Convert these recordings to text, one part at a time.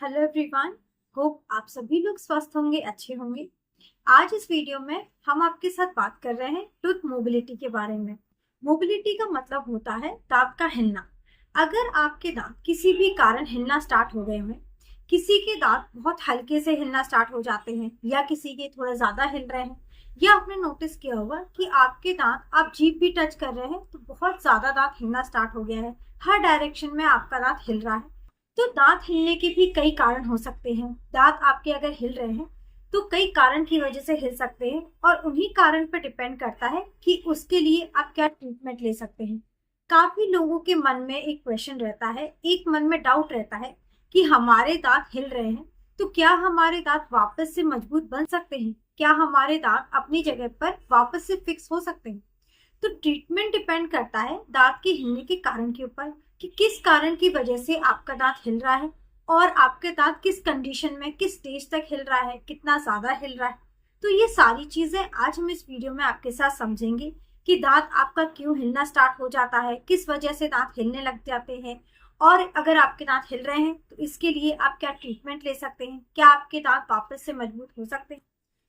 Hello everyone. Hope आप सभी लोग स्वस्थ होंगे, अच्छे होंगे। आज इस वीडियो में हम आपके साथ बात कर रहे हैं टूथ मोबिलिटी के बारे में। मोबिलिटी का मतलब होता है दांत का हिलना। अगर आपके दांत किसी भी कारण हिलना स्टार्ट हो गए हैं, किसी के दांत बहुत हल्के से हिलना स्टार्ट हो जाते हैं या किसी के थोड़ा ज्यादा हिल रहे हैं, या आपने नोटिस किया होगा कि आपके दांत आप जीभ भी टच कर रहे हैं तो बहुत ज्यादा दांत हिलना स्टार्ट हो गया है, हर डायरेक्शन में आपका दांत हिल रहा है। तो दांत हिलने के भी कई कारण हो सकते हैं। दांत आपके अगर हिल रहे हैं तो कई कारण की वजह से हिल सकते हैं और उन्हीं कारण पर डिपेंड करता है कि उसके लिए आप क्या ट्रीटमेंट ले सकते हैं। काफी लोगों के मन में एक क्वेश्चन रहता है, एक मन में डाउट रहता है कि हमारे दांत हिल रहे हैं तो क्या हमारे दांत वापस से मजबूत बन सकते हैं, क्या हमारे दांत अपनी जगह पर वापस से फिक्स हो सकते हैं। तो ट्रीटमेंट डिपेंड करता है दांत के हिलने के कारण के ऊपर कि किस कारण की वजह से आपका दांत हिल रहा है और आपके दांत किस कंडीशन में, किस स्टेज तक हिल रहा है, कितना ज्यादा हिल रहा है। तो ये सारी चीजें आज हम इस वीडियो में आपके साथ समझेंगे कि दांत आपका क्यों हिलना स्टार्ट हो जाता है, किस वजह से दांत हिलने लग जाते हैं, और अगर आपके दांत हिल रहे हैं तो इसके लिए आप क्या ट्रीटमेंट ले सकते हैं, क्या आपके दांत वापस से मजबूत हो सकते हैं।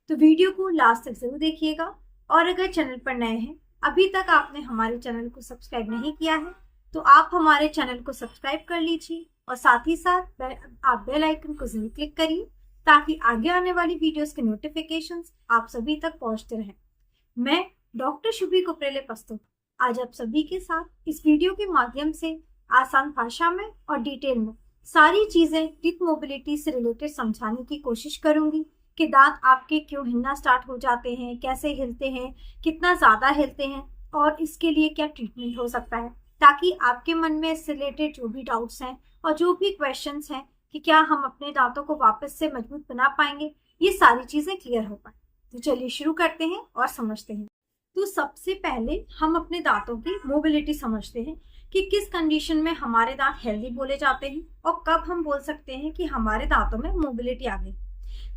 तो वीडियो को लास्ट तक जरूर देखिएगा। और अगर चैनल पर नए हैं, अभी तक आपने हमारे चैनल को सब्सक्राइब नहीं किया है, तो आप हमारे चैनल को सब्सक्राइब कर लीजिए और साथ ही साथ आप बेल आइकन को जरूर क्लिक करिए ताकि आगे आने वाली वीडियोस के नोटिफिकेशंस आप सभी तक पहुंचते रहें। मैं डॉक्टर शुभी कुपरेले पस्तों आज आप सभी के साथ इस वीडियो के माध्यम से आसान भाषा में और डिटेल में सारी चीजें टीथ मोबिलिटी से रिलेटेड समझाने की कोशिश करूंगी कि दांत आपके क्यों हिलना स्टार्ट हो जाते हैं, कैसे हिलते हैं, कितना ज्यादा हिलते हैं और इसके लिए क्या ट्रीटमेंट हो सकता है, ताकि आपके मन में इससे रिलेटेड जो भी डाउट्स हैं और जो भी क्वेश्चंस हैं कि क्या हम अपने दांतों को वापस से मजबूत बना पाएंगे, ये सारी चीजें क्लियर हो पाए। तो चलिए शुरू करते हैं और समझते हैं। तो सबसे पहले हम अपने दांतों की मोबिलिटी समझते हैं कि किस कंडीशन में हमारे दांत हेल्दी बोले जाते हैं और कब हम बोल सकते हैं कि हमारे दांतों में मोबिलिटी आ गई।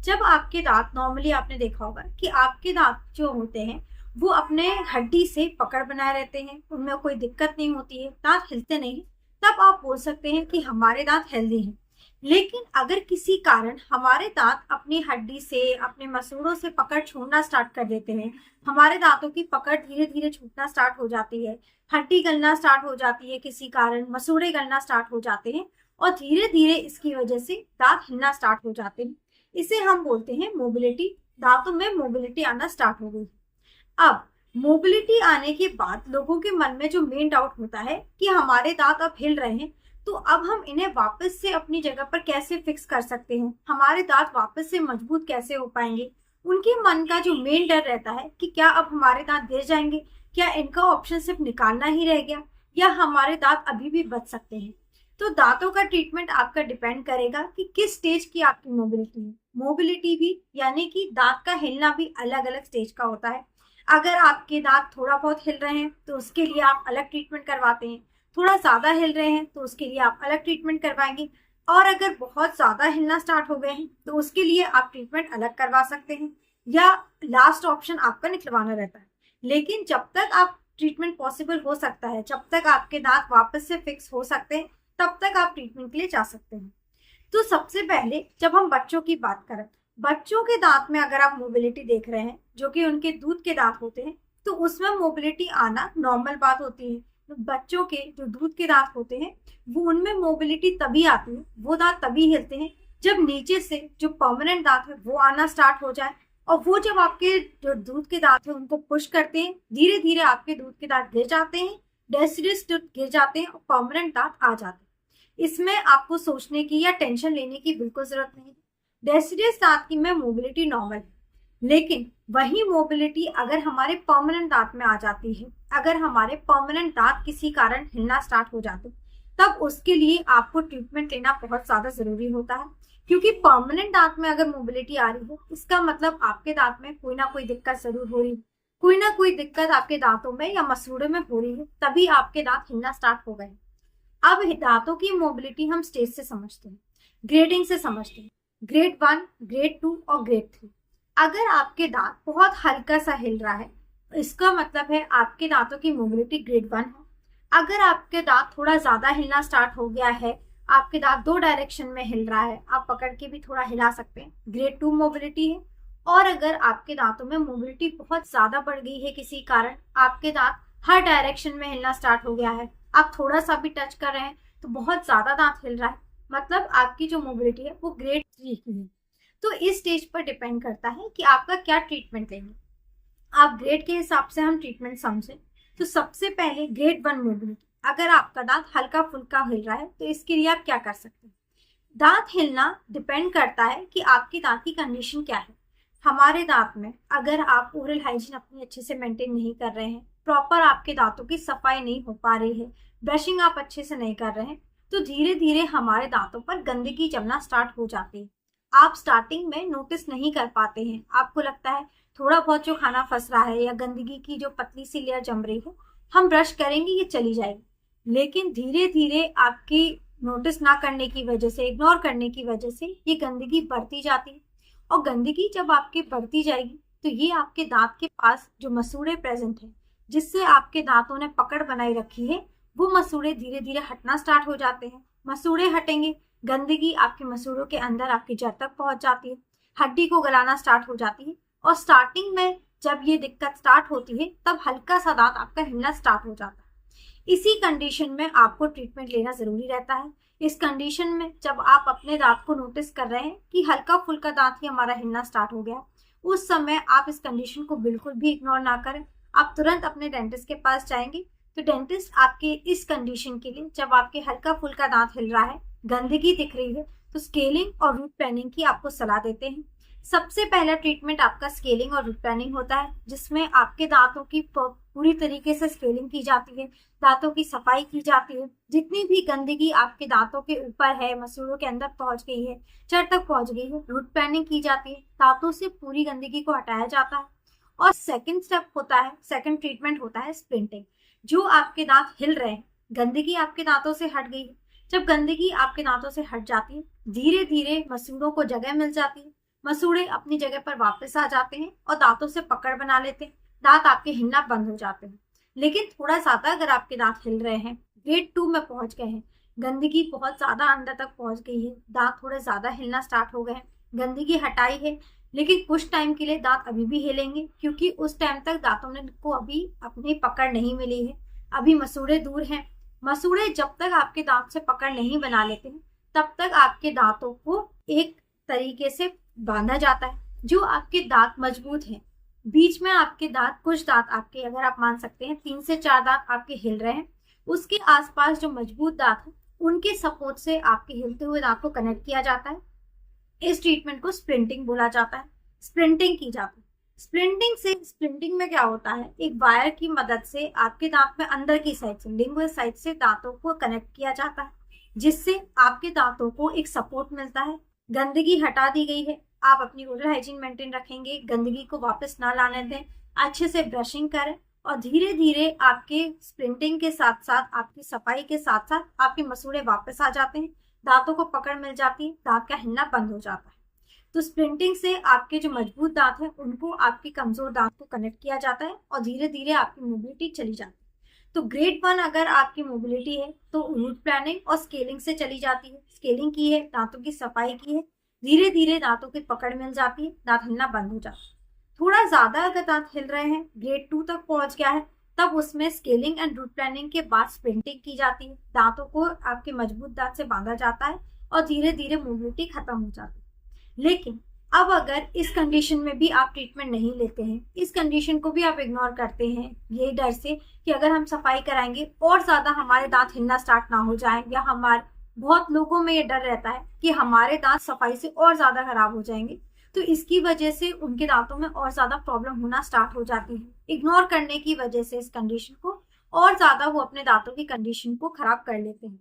जब आपके दांत, नॉर्मली आपने देखा होगा कि आपके दांत जो होते हैं वो अपने हड्डी से पकड़ बनाए रहते हैं, उनमें कोई दिक्कत नहीं होती है, दांत हिलते नहीं, तब आप बोल सकते हैं कि हमारे दांत हेल्दी हैं। लेकिन अगर किसी कारण हमारे दांत अपनी हड्डी से, अपने मसूड़ों से पकड़ छोड़ना स्टार्ट कर देते हैं, हमारे दांतों की पकड़ धीरे धीरे छूटना स्टार्ट हो जाती है, हड्डी गलना स्टार्ट हो जाती है, किसी कारण मसूड़े गलना स्टार्ट हो जाते हैं और धीरे धीरे इसकी वजह से दांत हिलना स्टार्ट हो जाते हैं, इसे हम बोलते हैं मोबिलिटी। दांतों में मोबिलिटी आना स्टार्ट हो गई। अब मोबिलिटी आने के बाद लोगों के मन में जो मेन डाउट होता है कि हमारे दांत अब हिल रहे हैं तो अब हम इन्हें वापस से अपनी जगह पर कैसे फिक्स कर सकते हैं, हमारे दांत वापस से मजबूत कैसे हो पाएंगे। उनके मन का जो मेन डर रहता है कि क्या अब हमारे दांत गिर जाएंगे, क्या इनका ऑप्शन सिर्फ निकालना ही रह गया, या हमारे दांत अभी भी बच सकते हैं। तो दांतों का ट्रीटमेंट आपका डिपेंड करेगा कि किस स्टेज की आपकी मोबिलिटी है। मोबिलिटी भी यानी कि दांत का हिलना भी अलग अलग स्टेज का होता है। अगर आपके दांत थोड़ा बहुत हिल रहे हैं तो उसके लिए आप अलग ट्रीटमेंट करवाते हैं, थोड़ा ज्यादा हिल रहे हैं तो उसके लिए आप अलग ट्रीटमेंट करवाएंगे, और अगर बहुत ज्यादा हिलना स्टार्ट हो गए हैं तो उसके लिए आप ट्रीटमेंट अलग करवा सकते हैं, या लास्ट ऑप्शन आपका निकलवाना रहता है। लेकिन जब तक आप ट्रीटमेंट पॉसिबल हो सकता है, जब तक आपके दांत वापस से फिक्स हो सकते हैं, तब तक आप ट्रीटमेंट के लिए जा सकते हैं। तो सबसे पहले जब हम बच्चों की बात करें, बच्चों के दांत में अगर आप मोबिलिटी देख रहे हैं जो कि उनके दूध के दांत होते हैं, तो उसमें मोबिलिटी आना नॉर्मल बात होती है। तो बच्चों के जो दूध के दांत होते हैं वो, उनमें मोबिलिटी तभी आती है, वो दांत तभी हिलते हैं जब नीचे से जो परमानेंट दांत है वो आना स्टार्ट हो जाए, और वो जब आपके जो दूध के दांत है उनको पुश करते हैं, धीरे धीरे आपके दूध के दांत गिर जाते हैं, डेसिडस गिर जाते हैं और परमानेंट दांत आ जाते हैं। इसमें आपको सोचने की या टेंशन लेने की बिल्कुल जरूरत नहीं। डेसिडियस दांत की में मोबिलिटी नॉर्मल है, लेकिन वही मोबिलिटी अगर हमारे परमानेंट दांत में आ जाती है, अगर हमारे परमानेंट दांत किसी कारण हिलना स्टार्ट हो जाते, तब उसके लिए आपको ट्रीटमेंट लेना बहुत ज्यादा जरूरी होता है। क्योंकि परमानेंट दांत में अगर मोबिलिटी आ रही हो, इसका मतलब आपके दांत में कोई ना कोई दिक्कत जरूर हो रही है, कोई ना कोई दिक्कत आपके दांतों में या मसूड़े में हो रही है, तभी आपके दांत हिलना स्टार्ट हो गए। अब दांतों की मोबिलिटी हम स्टेज से समझते हैं, ग्रेडिंग से समझते हैं, ग्रेड 1, ग्रेड 2 और ग्रेड 3। अगर आपके दांत बहुत हल्का सा हिल रहा है, इसका मतलब है आपके दांतों की मोबिलिटी ग्रेड 1 है। अगर आपके दांत थोड़ा ज्यादा हिलना स्टार्ट हो गया है, आपके दांत 2 डायरेक्शन में हिल रहा है, आप पकड़ के भी थोड़ा हिला सकते हैं, ग्रेड 2 मोबिलिटी है। और अगर आपके दांतों में मोबिलिटी बहुत ज्यादा बढ़ गई है, किसी कारण आपके दांत हर डायरेक्शन में हिलना स्टार्ट हो गया है, आप थोड़ा सा भी टच कर रहे हैं तो बहुत ज्यादा दांत हिल रहा है, मतलब आपकी जो मोबिलिटी है वो ग्रेड 3 की है। तो इस स्टेज पर डिपेंड करता है कि आपका क्या ट्रीटमेंट लेंगे। आप ग्रेड के हिसाब से हम ट्रीटमेंट समझें तो सबसे पहले ग्रेड 1 मोबिलिटी, अगर आपका दांत हल्का फुल्का हिल रहा है तो इसके लिए आप क्या कर सकते हैं। दांत हिलना डिपेंड करता है कि आपके दांत की कंडीशन क्या है। हमारे दांत में अगर आप ओरल हाइजीन अपनी अच्छे से मेंटेन नहीं कर रहे हैं, प्रॉपर आपके दांतों की सफाई नहीं हो पा रही है, ब्रशिंग आप अच्छे से नहीं कर रहे हैं, तो धीरे धीरे हमारे दांतों पर गंदगी जमना स्टार्ट हो जाती है। आप स्टार्टिंग में नोटिस नहीं कर पाते हैं, आपको लगता है थोड़ा बहुत जो खाना फंस रहा है या गंदगी की जो पतली सी लेयर जम रही है, हम ब्रश करेंगे ये चली जाएगी। लेकिन धीरे धीरे आपकी नोटिस ना करने की वजह से, इग्नोर करने की वजह से ये गंदगी बढ़ती जाती है। और गंदगी जब आपकी बढ़ती जाएगी तो ये आपके दांत के पास जो मसूड़े प्रेजेंट है, जिससे आपके दांतों ने पकड़ बनाई रखी है, वो मसूड़े धीरे धीरे हटना स्टार्ट हो जाते हैं। मसूड़े हटेंगे, गंदगी आपके मसूड़ों के अंदर आपकी जड़ तक पहुंच जाती है, हड्डी को गलाना स्टार्ट हो जाती है। और स्टार्टिंग में जब ये दिक्कत स्टार्ट होती है तब हल्का सा दांत आपका हिलना स्टार्ट हो जाता है। इसी कंडीशन में आपको ट्रीटमेंट लेना जरूरी रहता है। इस कंडीशन में जब आप अपने दांत को नोटिस कर रहे हैं कि हल्का फुल्का दांत ही हमारा हिलना स्टार्ट हो गया, उस समय आप इस कंडीशन को बिल्कुल भी इग्नोर ना करें, आप तुरंत अपने डेंटिस्ट के पास जाएंगे। तो डेंटिस्ट आपके इस कंडीशन के लिए, जब आपके हल्का फुल्का दांत हिल रहा है, गंदगी दिख रही है, तो स्केलिंग और रूट प्लानिंग की आपको सलाह देते हैं। सबसे पहला ट्रीटमेंट आपका स्केलिंग और रूट प्लानिंग होता है, जिसमें आपके दांतों की पूरी तरीके से स्केलिंग की जाती है, दांतों की सफाई की जाती है। जितनी भी गंदगी आपके दांतों के ऊपर है, मसूड़ों के अंदर पहुंच गई है, जड़ तक पहुंच गई है, रूट प्लानिंग की जाती है, दांतों से पूरी गंदगी को हटाया जाता है। और सेकंड स्टेप होता है, सेकंड ट्रीटमेंट होता है स्प्लिंटिंग। जो आपके दांत हिल रहे हैं, गंदगी आपके दांतों से हट गई है, जब गंदगी आपके दांतों से हट जाती है, धीरे धीरे मसूड़ों को जगह मिल जाती है, मसूड़े अपनी जगह पर वापस आ जाते हैं और दांतों से पकड़ बना लेते हैं, दांत आपके हिलना बंद हो जाते हैं। लेकिन थोड़ा ज्यादा अगर आपके दांत हिल रहे हैं, ग्रेड 2 में पहुंच गए हैं, गंदगी बहुत ज्यादा अंदर तक पहुंच गई है, दांत थोड़े ज्यादा हिलना स्टार्ट हो गए हैं, गंदगी हटाई है, लेकिन कुछ टाइम के लिए दांत अभी भी हिलेंगे, क्योंकि उस टाइम तक दांतों को अभी अपनी पकड़ नहीं मिली है, अभी मसूड़े दूर हैं। मसूड़े जब तक आपके दांत से पकड़ नहीं बना लेते हैं, तब तक आपके दांतों को एक तरीके से बांधा जाता है। जो आपके दांत मजबूत हैं, बीच में आपके दांत, कुछ दांत आपके, अगर आप मान सकते हैं 3 से 4 दांत आपके हिल रहे हैं, उसके आसपास जो मजबूत दांत हैं, उनके सपोर्ट से आपके हिलते हुए दांत को कनेक्ट किया जाता है। इस ट्रीटमेंट को स्प्लिंटिंग बोला जाता है, स्प्लिंटिंग की जाती है। स्प्लिंटिंग में क्या होता है, एक वायर की मदद से आपके दांत में अंदर की साइड से, लिंगुअल साइड से दांतों को कनेक्ट किया जाता है, जिससे आपके दांतों को एक सपोर्ट मिलता है। गंदगी हटा दी गई है, आप अपनी ओरल हाइजीन मेंटेन रखेंगे, गंदगी को वापस ना लाने दें, अच्छे से ब्रशिंग करें, और धीरे धीरे आपके स्प्लिंटिंग के साथ साथ, आपकी सफाई के साथ साथ आपके मसूड़े वापस आ जाते हैं, दांतों को पकड़ मिल जाती है, दांत का हिलना बंद हो जाता है। तो स्प्लिंटिंग से आपके जो मजबूत दांत हैं, उनको आपके कमजोर दांत को कनेक्ट किया जाता है और धीरे धीरे आपकी मोबिलिटी चली जाती है। तो ग्रेड 1 अगर आपकी मोबिलिटी है तो रूट प्लानिंग और स्केलिंग से चली जाती है, स्केलिंग की है, दांतों की सफाई की है, धीरे धीरे दांतों की पकड़ मिल जाती है, दांत हिलना बंद हो जाता है। थोड़ा ज्यादा अगर दांत हिल रहे हैं, ग्रेड 2 तक पहुंच गया है, तब उसमें स्केलिंग एंड रूट प्लानिंग के बाद स्प्लिंटिंग की जाती है, दांतों को आपके मजबूत दांत से बांधा जाता है और धीरे धीरे मोबिलिटी खत्म हो जाती है। लेकिन अब अगर इस कंडीशन में भी आप ट्रीटमेंट नहीं लेते हैं, इस कंडीशन को भी आप इग्नोर करते हैं, ये डर से कि अगर हम सफाई कराएंगे और ज्यादा हमारे दांत हिलना स्टार्ट ना हो जाए, या हमारे बहुत लोगों में ये डर रहता है कि हमारे दांत सफाई से और ज्यादा खराब हो जाएंगे, तो इसकी वजह से उनके दांतों में और ज्यादा प्रॉब्लम होना स्टार्ट हो जाती है। इग्नोर करने की वजह से इस कंडीशन को और ज्यादा वो अपने दांतों की कंडीशन को खराब कर लेते हैं।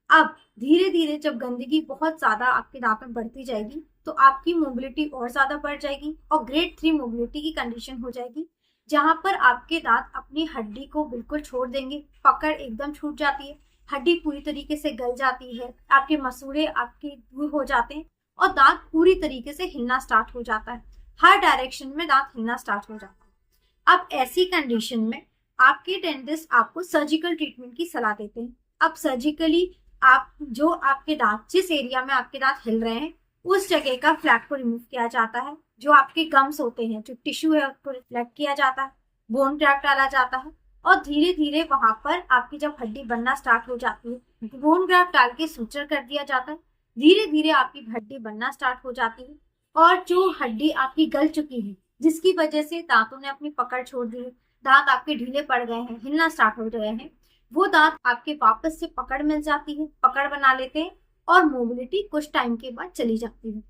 अब धीरे धीरे जब गंदगी बहुत ज्यादा आपके दांत में बढ़ती जाएगी, तो आपकी मोबिलिटी और ज्यादा बढ़ जाएगी और ग्रेड 3 मोबिलिटी की कंडीशन हो जाएगी, जहां पर आपके दांत अपनी हड्डी को बिल्कुल छोड़ देंगे, पकड़ एकदम छूट जाती है, हड्डी पूरी तरीके से गल जाती है, आपके मसूड़े आपके दूर हो जाते हैं और दांत पूरी तरीके से हिलना स्टार्ट हो जाता है, हर डायरेक्शन में दांत हिलना स्टार्ट हो जाता है। अब ऐसी कंडीशन में आपके डेंटिस्ट आपको सर्जिकल ट्रीटमेंट की सलाह देते हैं। अब सर्जिकली आप जो आपके दांत, जिस एरिया में आपके दांत हिल रहे हैं उस जगह का फ्लैप को रिमूव किया जाता है। जो आपके गम्स होते हैं, जो टिश्यू है, उसको रिफ्लेक्ट किया जाता है, बोन ग्राफ्ट डाला जाता है और धीरे धीरे वहां पर आपकी जब हड्डी बनना स्टार्ट हो जाती है, बोन ग्राफ्ट डाल के सुचर कर दिया जाता है। धीरे धीरे आपकी हड्डी बनना स्टार्ट हो जाती है और जो हड्डी आपकी गल चुकी है, जिसकी वजह से दांतों ने अपनी पकड़ छोड़ दी है, दांत आपके ढीले पड़ गए हैं, हिलना स्टार्ट हो गए हैं, वो दांत आपके वापस से पकड़ मिल जाती है, पकड़ बना लेते हैं और मोबिलिटी कुछ टाइम के बाद चली जाती है।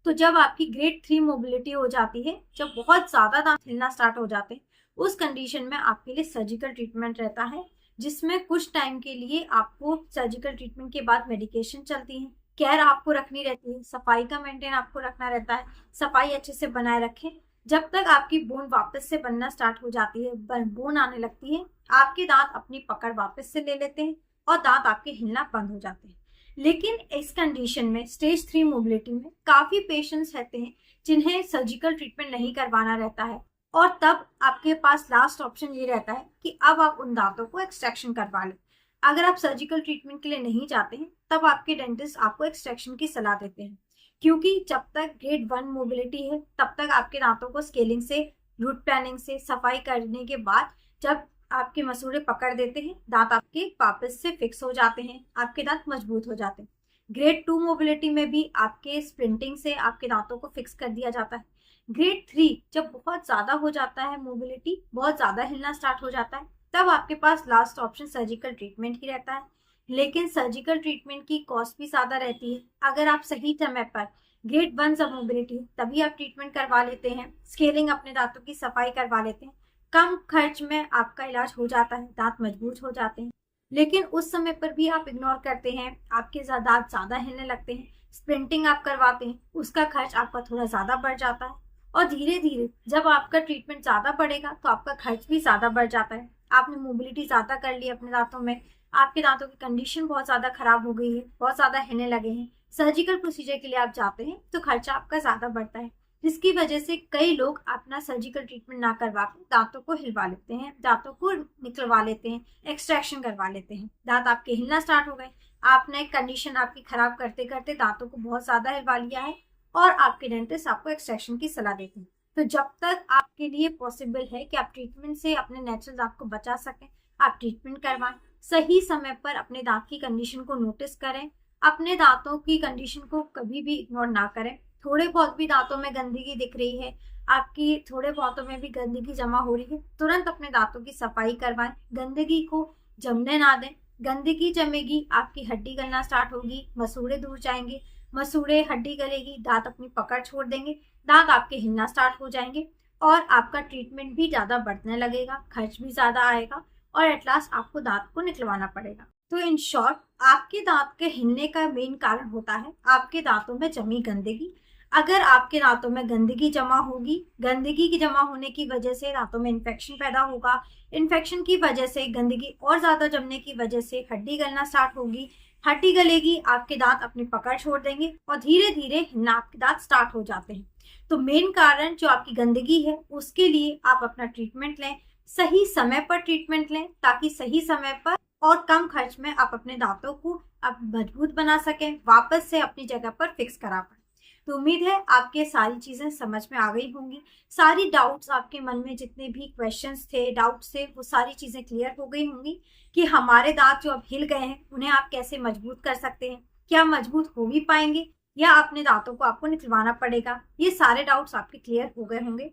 तो जब आपकी ग्रेड 3 मोबिलिटी हो जाती है, जब बहुत ज्यादा दांत हिलना स्टार्ट हो जाते हैं, उस कंडीशन में आपके लिए सर्जिकल ट्रीटमेंट रहता है, जिसमें कुछ टाइम के लिए आपको सर्जिकल ट्रीटमेंट के बाद मेडिकेशन चलती है, केयर आपको रखनी रहती है, सफाई का मेंटेन आपको रखना रहता है, सफाई अच्छे से बनाए रखें। जब तक आपकी बोन वापस से बनना स्टार्ट हो जाती है, बोन आने लगती है, आपके दांत अपनी पकड़ वापस से ले लेते हैं और दांत आपके हिलना बंद हो जाते हैं। लेकिन इस कंडीशन में, स्टेज 3 मोबिलिटी में, काफी पेशेंट्स रहते हैं जिन्हें सर्जिकल ट्रीटमेंट नहीं करवाना रहता है और तब आपके पास लास्ट ऑप्शन ये रहता है कि अब आप उन दांतों को एक्सट्रैक्शन करवा लें। अगर आप सर्जिकल ट्रीटमेंट के लिए नहीं जाते हैं तब आपके डेंटिस्ट आपको एक्सट्रैक्शन की सलाह देते हैं, क्योंकि जब तक ग्रेड 1 मोबिलिटी है तब तक आपके दांतों को स्केलिंग से, रूट प्लानिंग से, सफाई करने के बाद जब आपके मसूड़े पकड़ देते हैं, दांत आपके वापस से फिक्स हो जाते हैं, आपके दांत मजबूत हो जाते हैं। ग्रेड 2 मोबिलिटी में भी आपके स्प्रिंटिंग से आपके दांतों को फिक्स कर दिया जाता है। ग्रेड 3 जब बहुत ज्यादा हो जाता है, मोबिलिटी बहुत ज्यादा हिलना स्टार्ट हो जाता है, तब आपके पास लास्ट ऑप्शन सर्जिकल ट्रीटमेंट ही रहता है। लेकिन सर्जिकल ट्रीटमेंट की कॉस्ट भी ज्यादा रहती है। अगर आप सही समय पर ग्रेड 1 जब मोबिलिटी तभी आप ट्रीटमेंट करवा लेते हैं, स्केलिंग, अपने दांतों की सफाई करवा लेते हैं, कम खर्च में आपका इलाज हो जाता है, दांत मजबूत हो जाते हैं। लेकिन उस समय पर भी आप इग्नोर करते हैं, आपके दांत ज्यादा हिलने लगते हैं, स्प्रिंटिंग आप करवाते हैं, उसका खर्च आपका थोड़ा ज्यादा बढ़ जाता है और धीरे धीरे जब आपका ट्रीटमेंट ज्यादा बढ़ेगा तो आपका खर्च भी ज्यादा बढ़ जाता है। आपने मोबिलिटी ज्यादा कर ली अपने दांतों में, आपके दांतों की कंडीशन बहुत ज्यादा खराब हो गई है, बहुत ज्यादा हिलने लगे हैं, सर्जिकल प्रोसीजर के लिए आप जाते हैं तो खर्चा आपका ज्यादा बढ़ता है, जिसकी वजह से कई लोग अपना सर्जिकल ट्रीटमेंट ना करवा के दांतों को हिलवा लेते हैं, दांतों को निकलवा लेते हैं, एक्सट्रैक्शन करवा लेते हैं। दांत आपके हिलना स्टार्ट हो गए, आपने कंडीशन आपकी खराब करते करते दांतों को बहुत ज्यादा हिलवा लिया है और आपके डेंटिस्ट आपको एक्सट्रैक्शन की सलाह देते हैं। तो जब तक आपके लिए पॉसिबल है कि आप ट्रीटमेंट से अपने नेचुरल दांत को बचा सकें, आप ट्रीटमेंट करवाएं। सही समय पर अपने दांत की कंडीशन को नोटिस करें, अपने दांतों की कंडीशन को कभी भी इग्नोर ना करें। थोड़े बहुत भी दांतों में गंदगी दिख रही है, आपकी थोड़े बहुतों में भी गंदगी जमा हो रही है, तुरंत अपने दांतों की सफाई करवाएं। गंदगी को जमने ना दें, गंदगी जमेगी, आपकी हड्डी गलना स्टार्ट होगी, मसूड़े दूर जाएंगे, मसूड़े, हड्डी गलेगी, दांत अपनी पकड़ छोड़ देंगे, दांत आपके हिलना स्टार्ट हो जाएंगे और आपका ट्रीटमेंट भी ज्यादा बढ़ने लगेगा, खर्च भी ज्यादा आएगा और एट लास्ट आपको दांत को निकलवाना पड़ेगा। तो इन शॉर्ट, आपके दांत के हिलने का मेन कारण होता है आपके दांतों में जमी गंदगी। अगर आपके दांतों में गंदगी जमा होगी, गंदगी की जमा होने की वजह से दांतों में इन्फेक्शन पैदा होगा, इन्फेक्शन की वजह से, गंदगी और ज्यादा जमने की वजह से हड्डी गलना स्टार्ट होगी, हड्डी गलेगी, आपके दांत अपनी पकड़ छोड़ देंगे और धीरे धीरे हिलना आपके दांत स्टार्ट हो जाते हैं। तो मेन कारण जो आपकी गंदगी है, उसके लिए आप अपना ट्रीटमेंट लें, सही समय पर ट्रीटमेंट लें, ताकि सही समय पर और कम खर्च में आप अपने दांतों को आप मजबूत बना सकें, वापस से अपनी जगह पर फिक्स करा पाएं। तो उम्मीद है आपके सारी चीजें समझ में आ गई होंगी, सारी डाउट्स, आपके मन में जितने भी क्वेश्चंस थे, डाउट्स थे, वो सारी चीजें क्लियर हो गई होंगी कि हमारे दांत जो अब हिल गए हैं उन्हें आप कैसे मजबूत कर सकते हैं, क्या मजबूत हो भी पाएंगे या अपने दांतों को आपको निकलवाना पड़ेगा। ये सारे डाउट्स आपके क्लियर हो गए होंगे।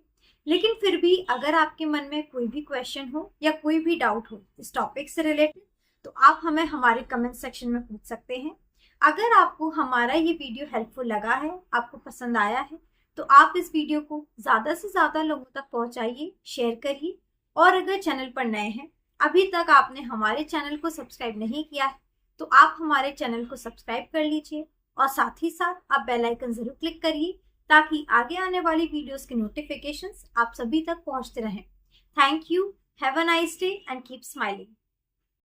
लेकिन फिर भी अगर आपके मन में कोई भी क्वेश्चन हो या कोई भी डाउट हो इस टॉपिक से रिलेटेड, तो आप हमें हमारे कमेंट सेक्शन में पूछ सकते हैं। अगर आपको हमारा ये वीडियो हेल्पफुल लगा है, आपको पसंद आया है, तो आप इस वीडियो को ज्यादा से ज्यादा लोगों तक पहुंचाइए, शेयर करिए। और अगर चैनल पर नए हैं, अभी तक आपने हमारे चैनल को सब्सक्राइब नहीं किया है, तो आप हमारे चैनल को सब्सक्राइब कर लीजिए और साथ ही साथ आप बेल आइकन जरूर क्लिक करिए, ताकि आगे आने वाली वीडियोस के नोटिफिकेशंस आप सभी तक पहुंचते रहें। Thank you, have a nice day and keep smiling.